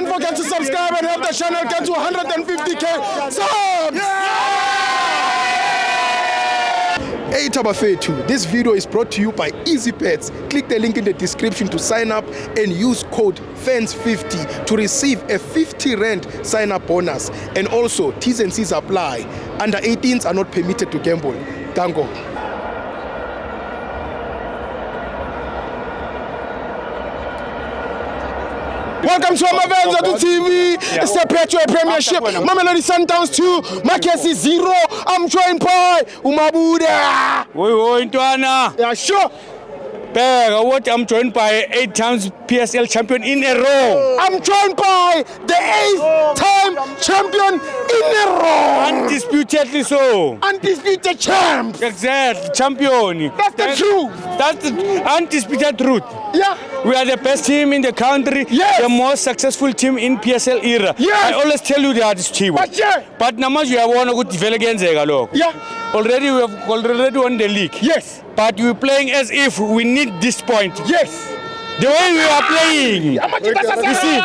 don't forget to subscribe and help the channel get to 150k subs. Hey Tabafetu, this video is brought to you by EasyPets. Click the link in the description to sign up and use code FANS50 to receive a 50 rand sign up bonus. And also, T's and C's apply. Under 18s are not permitted to gamble. Tango. Welcome to Amavenza to TV. It's the Petro Premiership. Mamelodi Sundowns 2, Makesi 0. I'm joined by Umabuda. Oi, Ntwana. Yeah, sure. What I'm joined by 8 times PSL champion in a row. I'm joined by the 8th time champion in a row. Undisputedly so. Undisputed champs. Exactly, champion. That's the truth. That's the undisputed truth. Yeah. We are the best team in the country, Yes. the most successful team in PSL era. Yes. I always tell you that, Chivo. But yeah. But namaz you have won a good development. Yeah. Already we have already won the league. Yes. But we're playing as if we need this point. Yes. The way we are playing, You see,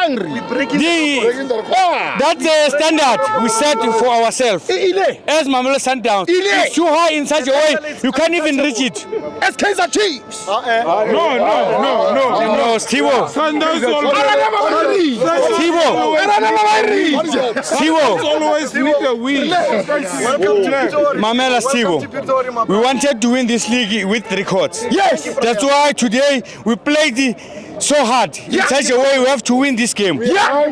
that's the standard we set for ourselves. As Mamelodi Sundowns, it's too high in such a way you can't even reach it. as Kaizer Chiefs. No, Stivo. Stivo. Always need a win. Mamela Stivo. We wanted to win this league with records. Yes. That's why today we played so hard in such a way we have to win this game. Yeah.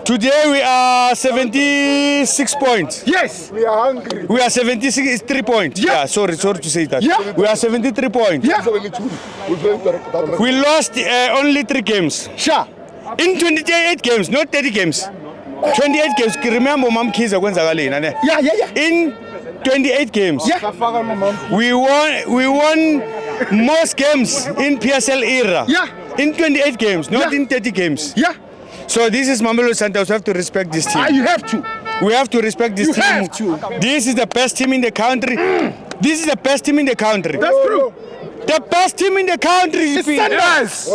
Today we are 76 points. Yes. We are hungry. We are 73 points. Yeah, sorry to say that. Yeah. We are 73 points. Yeah. We lost only 3 games. Sure. In 28 games, not 30 games. 28 games. Remember, Mam Kiza Gwenzagalina. Yeah. In 28 games, Yeah. we won most games in PSL era. Yeah. In 28 games, not Yeah. in 30 games. Yeah. So this is Mamelodi Sundowns. We have to respect this team. You have to. We have to respect this You team. have to. This is the best team in the country. This is the best team in the country. That's true. The best team in the country. It's Sundowns.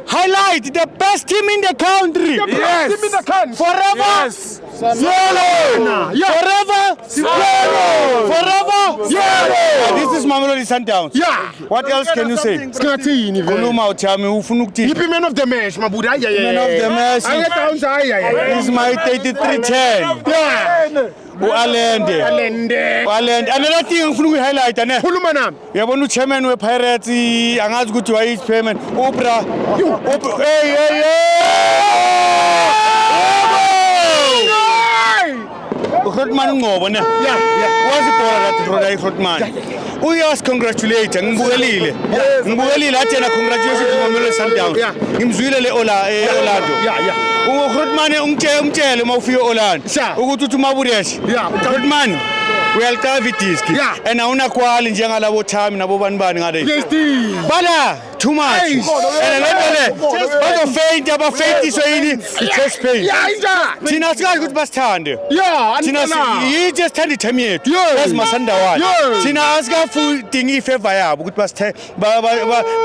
Highlight the best team in the country. The best team in the country. Forever. Yellow. Yeah. Forever. Yellow. Forever. Yellow. This is Mamelodi Sundowns. Yeah. What else can you say? Skathini vele. Khuluma uthami ufuna ukuthini? Yippee man of the match, Mabuda. Man of the match. This is my 3310. Yeah. U-Alende. Another thing ngifuna ukuyi-highlight ne. Khuluma nami. Uyabona uchairman we-Pirates angazi ukuthi wayeyipayment Ubra. Hey. uGrotman Ngcobo ne. Yeah. Wazibhola that Rodai Grotman. Uyas-congratulate ngibukelile athi yena congratulations to Mamelodi Sundowns. Yeah. Ngimzwile le Orlando. Yeah. uGrotman umtshele uma ufika Orlando Sure. ukuthi uthi uMabureshi. Yeah. Grotman uyalitavi disk Yeah. and awuna quali njengalabo Thami nabo bani ngale. Yes, team. Bala too much. Hey. And abafeyintiswe yini i-chest pain. Yeah, Thina asikazi ukuthi basithande. Yeah, Thina yithi esithanda ithemu yethu Yes. ezimasandawana. Yes. Thina asikafudingi ifavor yabo ukuthi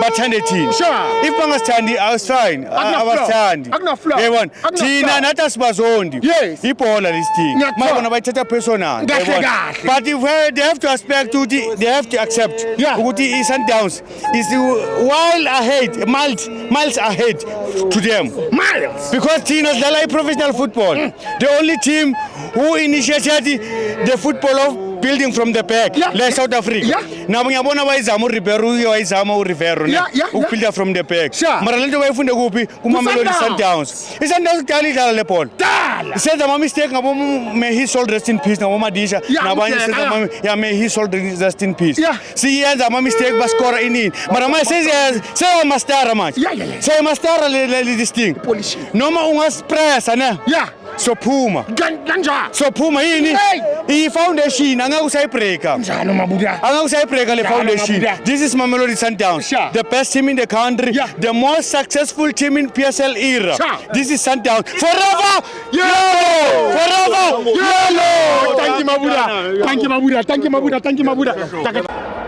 bathande thina. Sure. If bangasithandi fine abasithandi. Akunaflaw. Yabona Akunaflaw. thina nathi asibazondi Yes. ibhola lesithini Ngiyakuthola. mabona bayithatha personal. Kahle, Yabona? kahle. But if they have to expect ukuthi they have to accept Yeah. ukuthi i-Sundowns is miles ahead to them. Miles. Because thina sidlala i-professional football. The only team who initiated the football of building from the back, Yeah. like South Africa. Yeah. Nabo ngiyabona bayizama uRibeiro wayizama uRivero ne Yeah. ukubuilda from the back. Sure. Mara lento bayifunde kuphi kuMamelodi Sundowns. I-Sundowns kudala idlala le ball. Dala. Isenza ama mistake ngabo may his soul rest in peace ngabo Madisha Yeah, nabanye okay, senza ama may his soul rest in peace. Yeah. Siyenza ama mistake bascore inini. Mara manje seya mastara manje. Yeah. Seya mastara le this thing. Polish. Noma ungaspressa ne. Yeah. Sophuma. Kanjani? Sophuma yini? Hey. I-foundation angeke usayibreaka. Njalo Mabuda. Angeke usayibreaka le foundation. Mabuda. This is Mamelodi Sundowns. Sure. The best team in the country. Yeah. The most successful team in PSL era. Sure. This is Sundowns. Forever yellow. Forever yellow. Thank you, Mabuda.